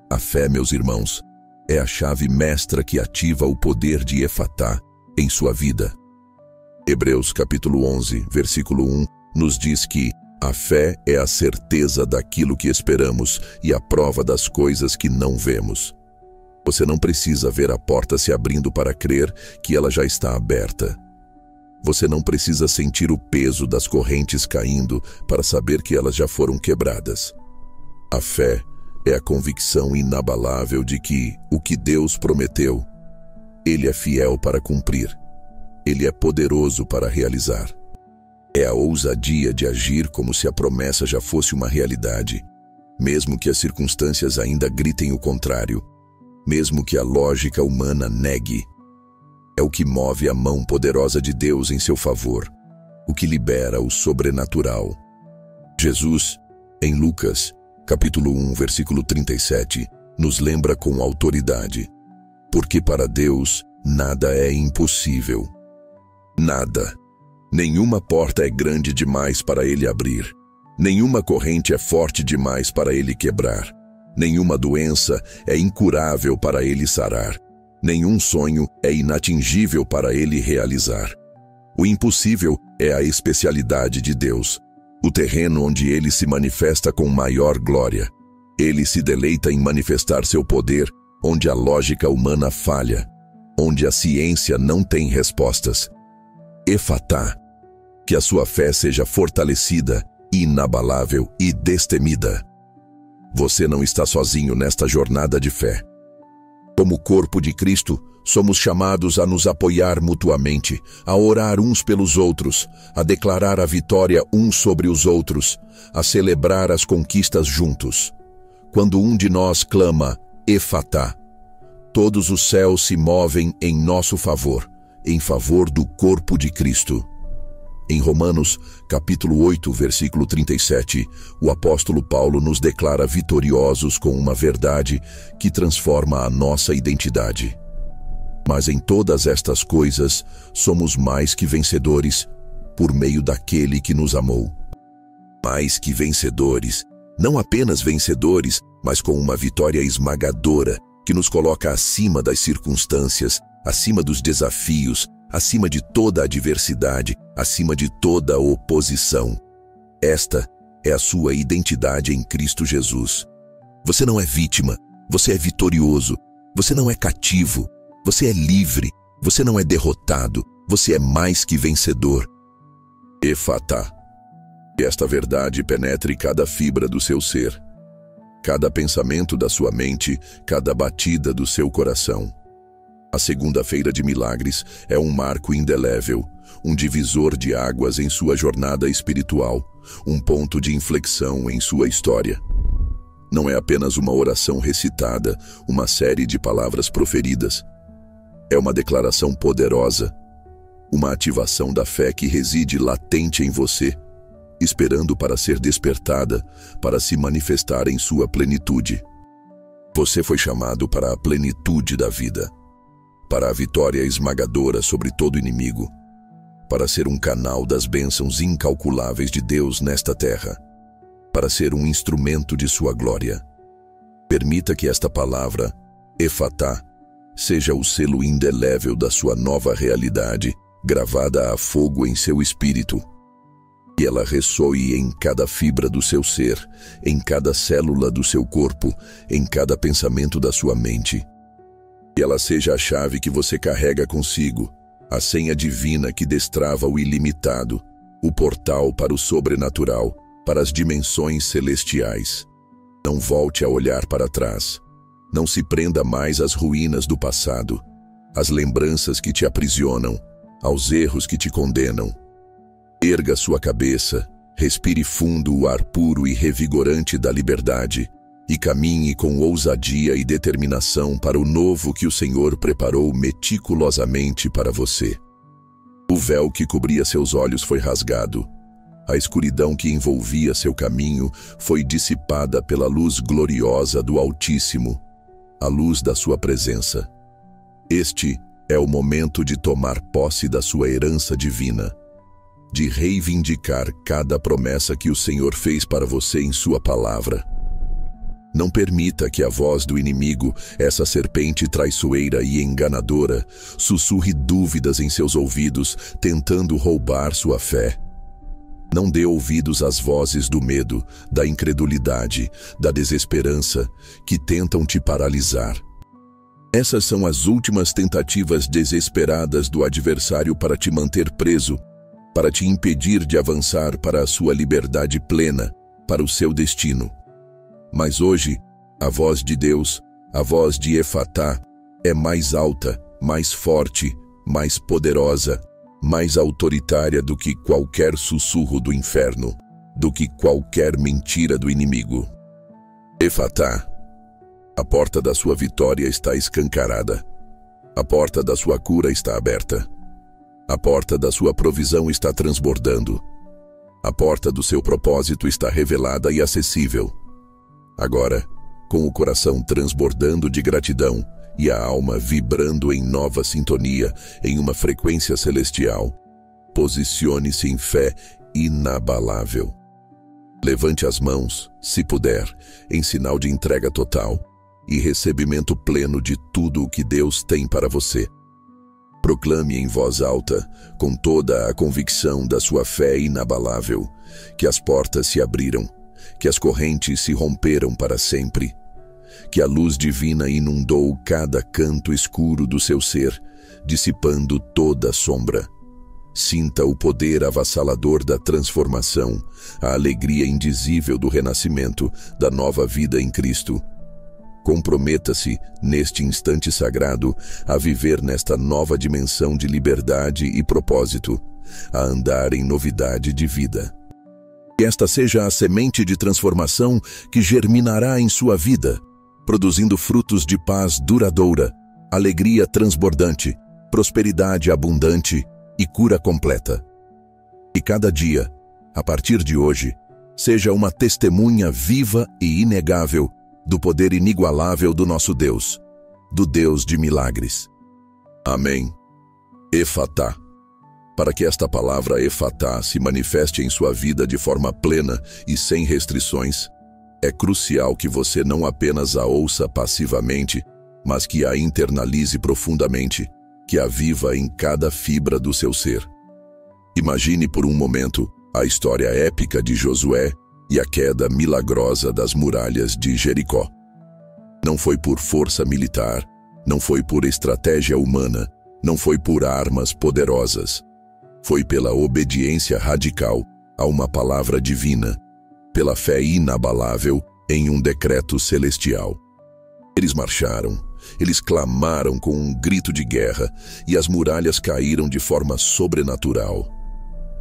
A fé, meus irmãos, é a chave mestra que ativa o poder de Efatá em sua vida. Hebreus capítulo 11, versículo 1, nos diz que a fé é a certeza daquilo que esperamos e a prova das coisas que não vemos. Você não precisa ver a porta se abrindo para crer que ela já está aberta. Você não precisa sentir o peso das correntes caindo para saber que elas já foram quebradas. A fé é a convicção inabalável de que o que Deus prometeu, Ele é fiel para cumprir. Ele é poderoso para realizar. É a ousadia de agir como se a promessa já fosse uma realidade, mesmo que as circunstâncias ainda gritem o contrário, mesmo que a lógica humana negue. É o que move a mão poderosa de Deus em seu favor, o que libera o sobrenatural. Jesus, em Lucas, capítulo 1, versículo 37, nos lembra com autoridade: porque para Deus nada é impossível. Nada. Nenhuma porta é grande demais para Ele abrir. Nenhuma corrente é forte demais para Ele quebrar. Nenhuma doença é incurável para Ele sarar. Nenhum sonho é inatingível para Ele realizar. O impossível é a especialidade de Deus, o terreno onde Ele se manifesta com maior glória. Ele se deleita em manifestar seu poder onde a lógica humana falha, onde a ciência não tem respostas. Efatá, que a sua fé seja fortalecida, inabalável e destemida. Você não está sozinho nesta jornada de fé. Como corpo de Cristo, somos chamados a nos apoiar mutuamente, a orar uns pelos outros, a declarar a vitória uns sobre os outros, a celebrar as conquistas juntos. Quando um de nós clama, Efatá, todos os céus se movem em nosso favor, em favor do corpo de Cristo. Em Romanos, capítulo 8, versículo 37, o apóstolo Paulo nos declara vitoriosos com uma verdade que transforma a nossa identidade. Mas em todas estas coisas, somos mais que vencedores, por meio daquele que nos amou. Mais que vencedores, não apenas vencedores, mas com uma vitória esmagadora, que nos coloca acima das circunstâncias, acima dos desafios, acima de toda adversidade, acima de toda oposição. Esta é a sua identidade em Cristo Jesus. Você não é vítima, você é vitorioso. Você não é cativo, você é livre. Você não é derrotado, você é mais que vencedor. Efatá. Que esta verdade penetre cada fibra do seu ser, cada pensamento da sua mente, cada batida do seu coração. A segunda-feira de milagres é um marco indelével, um divisor de águas em sua jornada espiritual, um ponto de inflexão em sua história. Não é apenas uma oração recitada, uma série de palavras proferidas. É uma declaração poderosa, uma ativação da fé que reside latente em você, esperando para ser despertada, para se manifestar em sua plenitude. Você foi chamado para a plenitude da vida, para a vitória esmagadora sobre todo inimigo, para ser um canal das bênçãos incalculáveis de Deus nesta terra, para ser um instrumento de sua glória. Permita que esta palavra, Efatá, seja o selo indelével da sua nova realidade, gravada a fogo em seu espírito. Que ela ressoe em cada fibra do seu ser, em cada célula do seu corpo, em cada pensamento da sua mente. Que ela seja a chave que você carrega consigo, a senha divina que destrava o ilimitado, o portal para o sobrenatural, para as dimensões celestiais. Não volte a olhar para trás. Não se prenda mais às ruínas do passado, às lembranças que te aprisionam, aos erros que te condenam. Erga sua cabeça, respire fundo o ar puro e revigorante da liberdade e caminhe com ousadia e determinação para o novo que o Senhor preparou meticulosamente para você. O véu que cobria seus olhos foi rasgado. A escuridão que envolvia seu caminho foi dissipada pela luz gloriosa do Altíssimo, a luz da sua presença. Este é o momento de tomar posse da sua herança divina, de reivindicar cada promessa que o Senhor fez para você em sua palavra. Não permita que a voz do inimigo, essa serpente traiçoeira e enganadora, sussurre dúvidas em seus ouvidos, tentando roubar sua fé. Não dê ouvidos às vozes do medo, da incredulidade, da desesperança, que tentam te paralisar. Essas são as últimas tentativas desesperadas do adversário para te manter preso, para te impedir de avançar para a sua liberdade plena, para o seu destino. Mas hoje, a voz de Deus, a voz de Efatá, é mais alta, mais forte, mais poderosa, mais autoritária do que qualquer sussurro do inferno, do que qualquer mentira do inimigo. Efatá, a porta da sua vitória está escancarada. A porta da sua cura está aberta. A porta da sua provisão está transbordando. A porta do seu propósito está revelada e acessível. Agora, com o coração transbordando de gratidão e a alma vibrando em nova sintonia, em uma frequência celestial. Posicione-se em fé inabalável. Levante as mãos, se puder, em sinal de entrega total e recebimento pleno de tudo o que Deus tem para você. Proclame em voz alta, com toda a convicção da sua fé inabalável, que as portas se abriram, que as correntes se romperam para sempre, que a luz divina inundou cada canto escuro do seu ser, dissipando toda a sombra. Sinta o poder avassalador da transformação, a alegria indizível do renascimento, da nova vida em Cristo. Comprometa-se, neste instante sagrado, a viver nesta nova dimensão de liberdade e propósito, a andar em novidade de vida. Que esta seja a semente de transformação que germinará em sua vida, produzindo frutos de paz duradoura, alegria transbordante, prosperidade abundante e cura completa. E cada dia, a partir de hoje, seja uma testemunha viva e inegável do poder inigualável do nosso Deus, do Deus de milagres. Amém. Efatá. Para que esta palavra Efatá se manifeste em sua vida de forma plena e sem restrições, é crucial que você não apenas a ouça passivamente, mas que a internalize profundamente, que a viva em cada fibra do seu ser. Imagine por um momento a história épica de Josué e a queda milagrosa das muralhas de Jericó. Não foi por força militar, não foi por estratégia humana, não foi por armas poderosas. Foi pela obediência radical a uma palavra divina, pela fé inabalável em um decreto celestial. Eles marcharam, eles clamaram com um grito de guerra e as muralhas caíram de forma sobrenatural.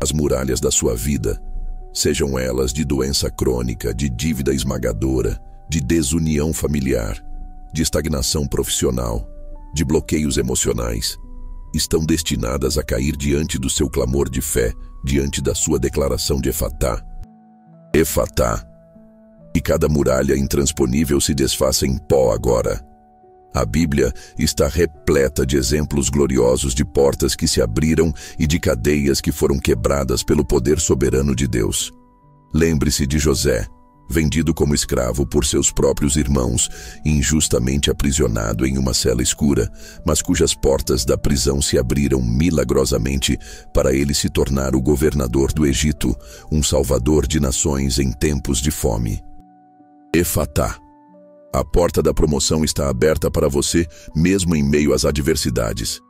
As muralhas da sua vida, sejam elas de doença crônica, de dívida esmagadora, de desunião familiar, de estagnação profissional, de bloqueios emocionais, estão destinadas a cair diante do seu clamor de fé, diante da sua declaração de Efatá. Efatá. E cada muralha intransponível se desfaça em pó agora. A Bíblia está repleta de exemplos gloriosos de portas que se abriram e de cadeias que foram quebradas pelo poder soberano de Deus. Lembre-se de José, vendido como escravo por seus próprios irmãos, injustamente aprisionado em uma cela escura, mas cujas portas da prisão se abriram milagrosamente para ele se tornar o governador do Egito, um salvador de nações em tempos de fome. Efatá. A porta da promoção está aberta para você, mesmo em meio às adversidades.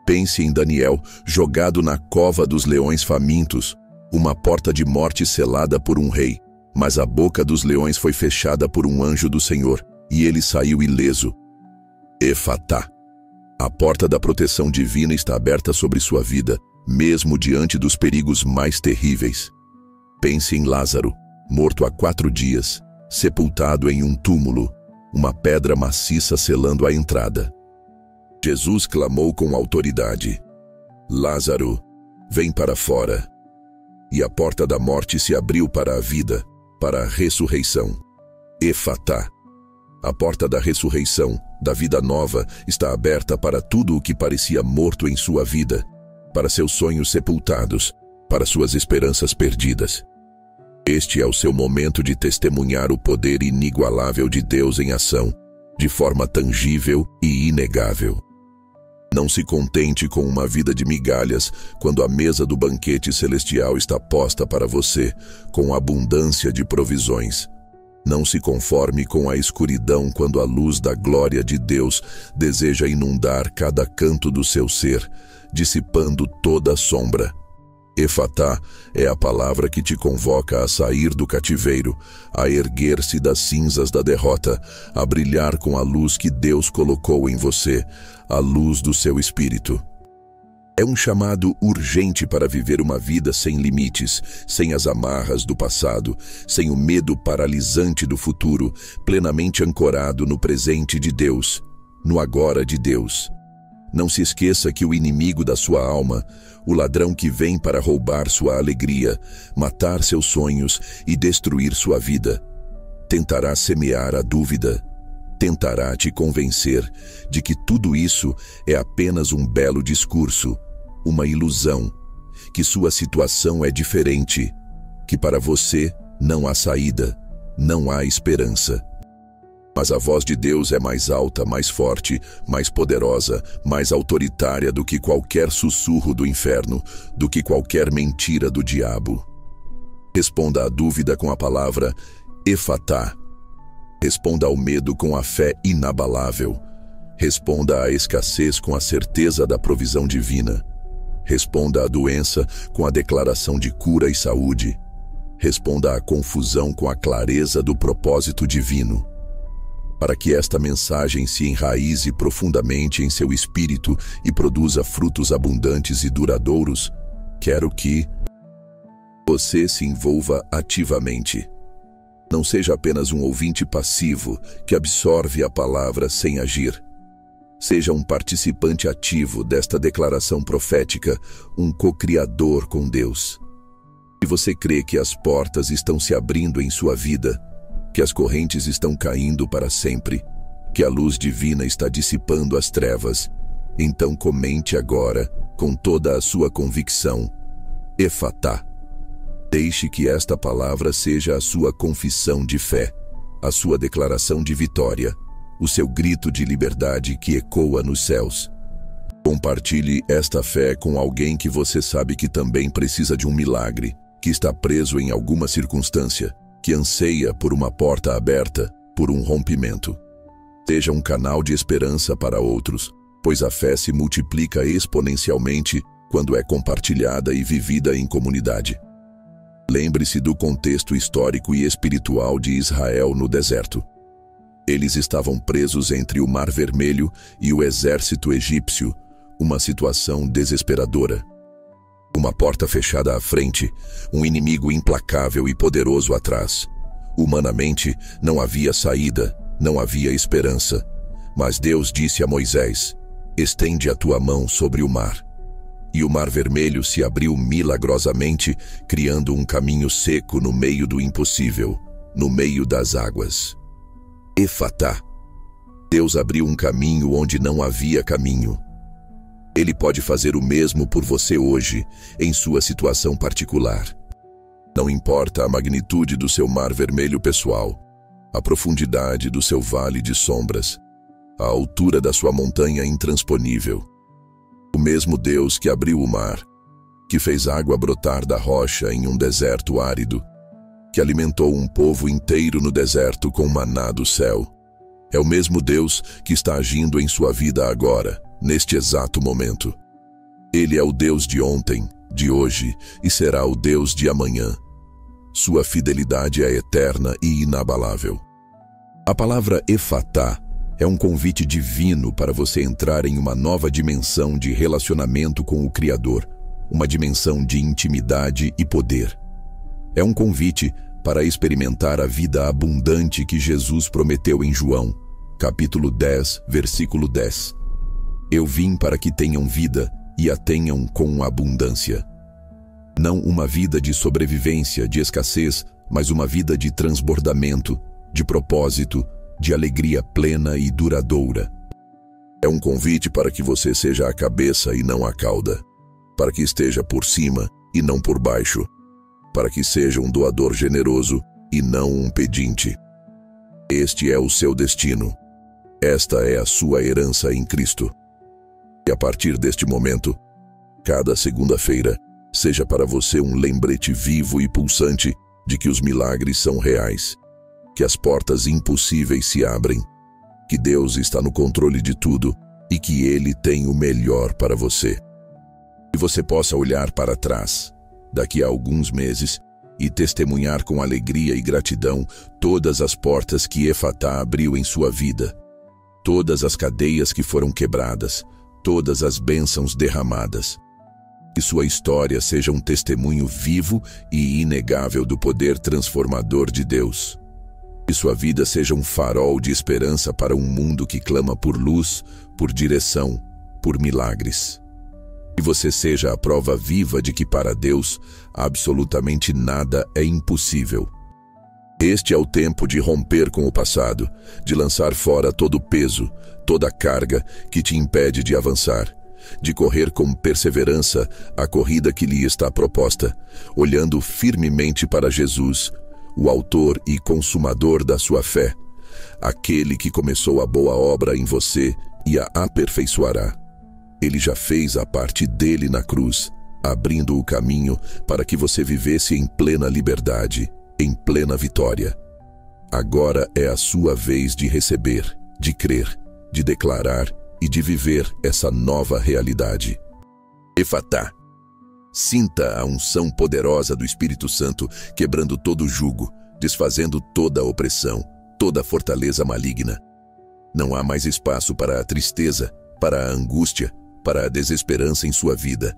Pense em Daniel, jogado na cova dos leões famintos, uma porta de morte selada por um rei, mas a boca dos leões foi fechada por um anjo do Senhor, e ele saiu ileso. Efatá. A porta da proteção divina está aberta sobre sua vida, mesmo diante dos perigos mais terríveis. Pense em Lázaro, morto há 4 dias, sepultado em um túmulo, uma pedra maciça selando a entrada. Jesus clamou com autoridade: Lázaro, vem para fora. E a porta da morte se abriu para a vida, para a ressurreição. Efatá. A porta da ressurreição, da vida nova, está aberta para tudo o que parecia morto em sua vida, para seus sonhos sepultados, para suas esperanças perdidas. Este é o seu momento de testemunhar o poder inigualável de Deus em ação, de forma tangível e inegável. Não se contente com uma vida de migalhas quando a mesa do banquete celestial está posta para você, com abundância de provisões. Não se conforme com a escuridão quando a luz da glória de Deus deseja inundar cada canto do seu ser, dissipando toda a sombra. Efatá é a palavra que te convoca a sair do cativeiro, a erguer-se das cinzas da derrota, a brilhar com a luz que Deus colocou em você, a luz do seu espírito. É um chamado urgente para viver uma vida sem limites, sem as amarras do passado, sem o medo paralisante do futuro, plenamente ancorado no presente de Deus, no agora de Deus. Não se esqueça que o inimigo da sua alma, o ladrão que vem para roubar sua alegria, matar seus sonhos e destruir sua vida, tentará semear a dúvida. tentará te convencer de que tudo isso é apenas um belo discurso, uma ilusão, que sua situação é diferente, que para você não há saída, não há esperança. Mas a voz de Deus é mais alta, mais forte, mais poderosa, mais autoritária do que qualquer sussurro do inferno, do que qualquer mentira do diabo. Responda à dúvida com a palavra Efatá. Responda ao medo com a fé inabalável. Responda à escassez com a certeza da provisão divina. Responda à doença com a declaração de cura e saúde. Responda à confusão com a clareza do propósito divino. Para que esta mensagem se enraize profundamente em seu espírito e produza frutos abundantes e duradouros, quero que você se envolva ativamente. Não seja apenas um ouvinte passivo que absorve a palavra sem agir. Seja um participante ativo desta declaração profética, um co-criador com Deus. Se você crê que as portas estão se abrindo em sua vida, que as correntes estão caindo para sempre, que a luz divina está dissipando as trevas, então comente agora, com toda a sua convicção, Efatá. Deixe que esta palavra seja a sua confissão de fé, a sua declaração de vitória, o seu grito de liberdade que ecoa nos céus. Compartilhe esta fé com alguém que você sabe que também precisa de um milagre, que está preso em alguma circunstância, que anseia por uma porta aberta, por um rompimento. Seja um canal de esperança para outros, pois a fé se multiplica exponencialmente quando é compartilhada e vivida em comunidade. Lembre-se do contexto histórico e espiritual de Israel no deserto. Eles estavam presos entre o Mar Vermelho e o exército egípcio, uma situação desesperadora. Uma porta fechada à frente, um inimigo implacável e poderoso atrás. Humanamente, não havia saída, não havia esperança. Mas Deus disse a Moisés: estende a tua mão sobre o mar. E o Mar Vermelho se abriu milagrosamente, criando um caminho seco no meio do impossível, no meio das águas. Efatá. Deus abriu um caminho onde não havia caminho. Ele pode fazer o mesmo por você hoje, em sua situação particular. Não importa a magnitude do seu Mar Vermelho pessoal, a profundidade do seu vale de sombras, a altura da sua montanha intransponível. O mesmo Deus que abriu o mar, que fez água brotar da rocha em um deserto árido, que alimentou um povo inteiro no deserto com maná do céu, é o mesmo Deus que está agindo em sua vida agora, neste exato momento. Ele é o Deus de ontem, de hoje e será o Deus de amanhã. Sua fidelidade é eterna e inabalável. A palavra Efatá é um convite divino para você entrar em uma nova dimensão de relacionamento com o Criador, uma dimensão de intimidade e poder. É um convite para experimentar a vida abundante que Jesus prometeu em João, capítulo 10, versículo 10. Eu vim para que tenham vida e a tenham com abundância. Não uma vida de sobrevivência, de escassez, mas uma vida de transbordamento, de propósito, de alegria plena e duradoura. É um convite para que você seja a cabeça e não a cauda, para que esteja por cima e não por baixo, para que seja um doador generoso e não um pedinte. Este é o seu destino. Esta é a sua herança em Cristo. E a partir deste momento, cada segunda-feira, seja para você um lembrete vivo e pulsante de que os milagres são reais, que as portas impossíveis se abrem, que Deus está no controle de tudo e que Ele tem o melhor para você. E você possa olhar para trás, daqui a alguns meses, e testemunhar com alegria e gratidão todas as portas que Efatá abriu em sua vida, todas as cadeias que foram quebradas, todas as bênçãos derramadas. Que sua história seja um testemunho vivo e inegável do poder transformador de Deus. Que sua vida seja um farol de esperança para um mundo que clama por luz, por direção, por milagres. Que você seja a prova viva de que para Deus absolutamente nada é impossível. Este é o tempo de romper com o passado, de lançar fora todo o peso, toda a carga que te impede de avançar, de correr com perseverança a corrida que lhe está proposta, olhando firmemente para Jesus, o autor e consumador da sua fé, aquele que começou a boa obra em você e a aperfeiçoará. Ele já fez a parte dele na cruz, abrindo o caminho para que você vivesse em plena liberdade, em plena vitória. Agora é a sua vez de receber, de crer, de declarar e de viver essa nova realidade. Efatá. Sinta a unção poderosa do Espírito Santo quebrando todo o jugo, desfazendo toda a opressão, toda a fortaleza maligna. Não há mais espaço para a tristeza, para a angústia, para a desesperança em sua vida.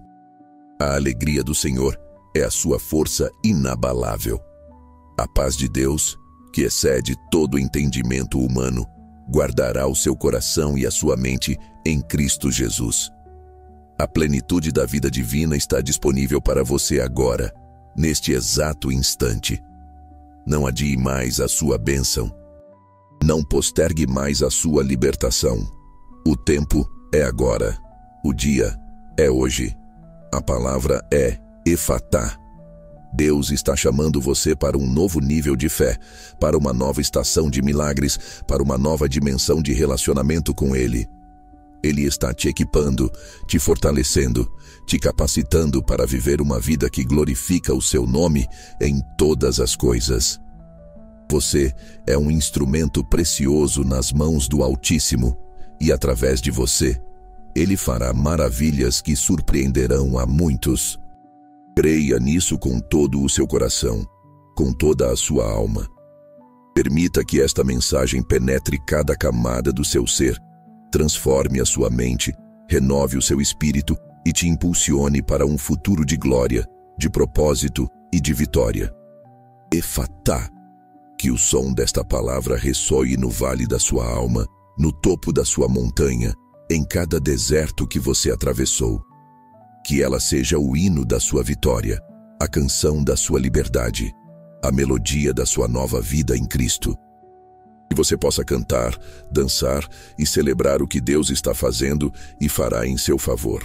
A alegria do Senhor é a sua força inabalável. A paz de Deus, que excede todo entendimento humano, guardará o seu coração e a sua mente em Cristo Jesus. A plenitude da vida divina está disponível para você agora, neste exato instante. Não adie mais a sua bênção. Não postergue mais a sua libertação. O tempo é agora. O dia é hoje. A palavra é Efatá. Deus está chamando você para um novo nível de fé, para uma nova estação de milagres, para uma nova dimensão de relacionamento com Ele. Ele está te equipando, te fortalecendo, te capacitando para viver uma vida que glorifica o seu nome em todas as coisas. Você é um instrumento precioso nas mãos do Altíssimo e, através de você, Ele fará maravilhas que surpreenderão a muitos. Creia nisso com todo o seu coração, com toda a sua alma. Permita que esta mensagem penetre cada camada do seu ser, transforme a sua mente, renove o seu espírito e te impulsione para um futuro de glória, de propósito e de vitória. Efatá. Que o som desta palavra ressoe no vale da sua alma, no topo da sua montanha, em cada deserto que você atravessou. Que ela seja o hino da sua vitória, a canção da sua liberdade, a melodia da sua nova vida em Cristo. Que você possa cantar, dançar e celebrar o que Deus está fazendo e fará em seu favor.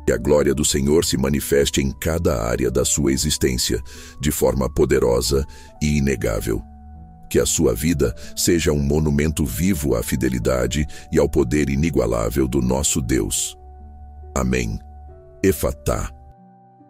Que a glória do Senhor se manifeste em cada área da sua existência, de forma poderosa e inegável. Que a sua vida seja um monumento vivo à fidelidade e ao poder inigualável do nosso Deus. Amém. Efatá.